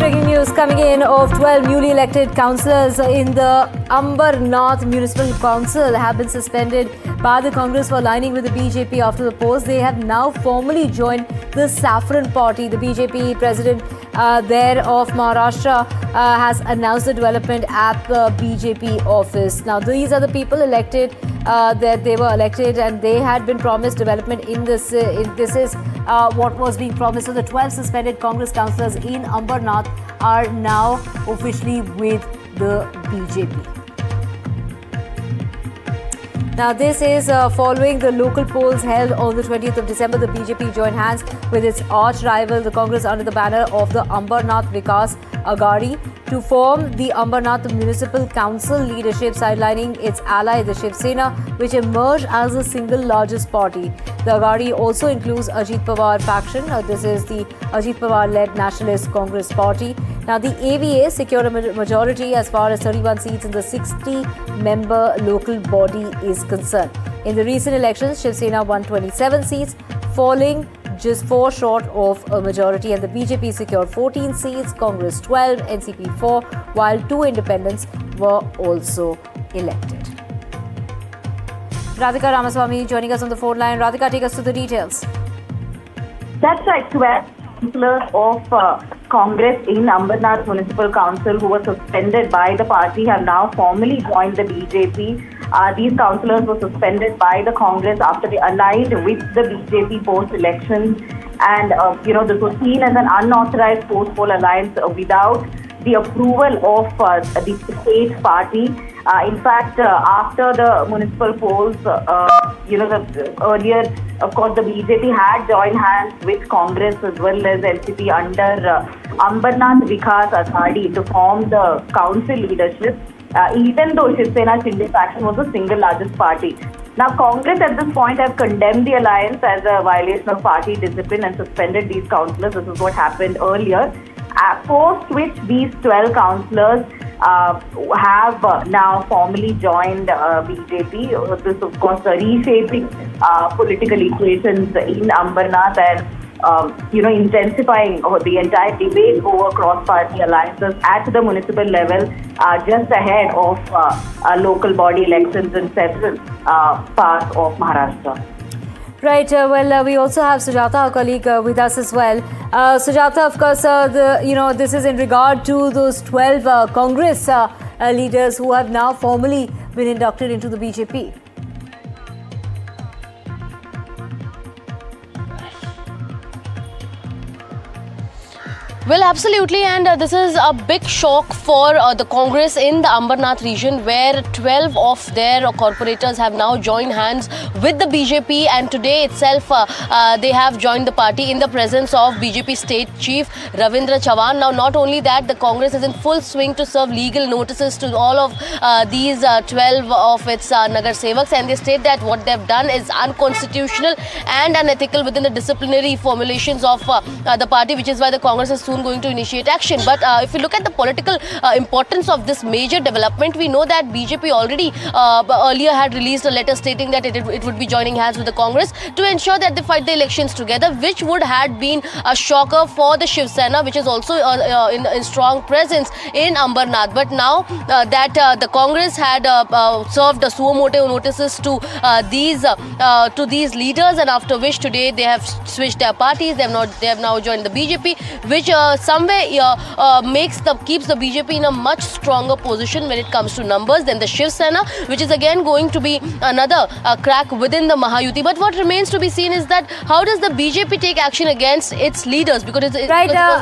Breaking news coming in of 12 newly elected councillors in the Ambernath Municipal Council have been suspended by the Congress for aligning with the BJP after the polls. They have now formally joined the Saffron Party. The BJP president there of Maharashtra has announced the development at the BJP office. Now, these are the people elected that they were elected and they had been promised development in this. This is what was being promised. So the 12 suspended Congress councillors in Ambernath are now officially with the BJP. Now, this is following the local polls held on the 20th of December. The BJP joined hands with its arch rival, the Congress, under the banner of the Ambernath Vikas Aghadi to form the Ambernath Municipal Council leadership, sidelining its ally, the Shiv Sena, which emerged as the single largest party. The Aghadi also includes Ajit Pawar faction. This is the Ajit Pawar-led Nationalist Congress Party. Now, the AVA secured a majority as far as 31 seats in the 60-member local body is concerned. In the recent elections, Shiv Sena won 27 seats, falling just 4 short of a majority, and the BJP secured 14 seats, Congress 12, NCP 4, while 2 independents were also elected. Radhika Ramaswamy joining us on the phone line. Radhika, take us to the details. That's right. 12 councillors of Congress in Ambernath Municipal Council who were suspended by the party have now formally joined the BJP. These councillors were suspended by the Congress after they aligned with the BJP post-elections, and this was seen as an unauthorized post-poll alliance without the approval of the state party. In fact, after the municipal polls, earlier, of course, the BJP had joined hands with Congress as well as NCP under Ambernath Vikas Aghadi to form the council leadership, even though Shiv Sena Shinde faction was the single largest party. Now, Congress at this point have condemned the alliance as a violation of party discipline and suspended these councillors. This is what happened earlier. Post which these 12 councillors have now formally joined BJP. This, of course, reshaping political equations in Ambernath and intensifying the entire debate over cross-party alliances at the municipal level, just ahead of local body elections in several parts of Maharashtra. Right. We also have Sujata, our colleague, with us as well. Sujata, of course, this is in regard to those 12 Congress leaders who have now formally been inducted into the BJP. Well, absolutely, and this is a big shock for the Congress in the Ambernath region, where 12 of their corporators have now joined hands with the BJP, and today itself they have joined the party in the presence of BJP State Chief Ravindra Chavan. Now, not only that, the Congress is in full swing to serve legal notices to all of these 12 of its Nagar Sevaks, and they state that what they've done is unconstitutional and unethical within the disciplinary formulations of the party, which is why the Congress is soon going to initiate action. But if you look at the political importance of this major development, we know that BJP already earlier had released a letter stating that it would be joining hands with the Congress to ensure that they fight the elections together, which would have been a shocker for the Shiv Sena, which is also in strong presence in Ambernath. But now that the Congress had served suo motu notices to these leaders, and after which today they have switched their parties, they have now joined the BJP, which somewhere keeps the BJP in a much stronger position when it comes to numbers than the Shiv Sena, which is again going to be another crack within the Mahayuti. But what remains to be seen is that how does the BJP take action against its leaders, because it was not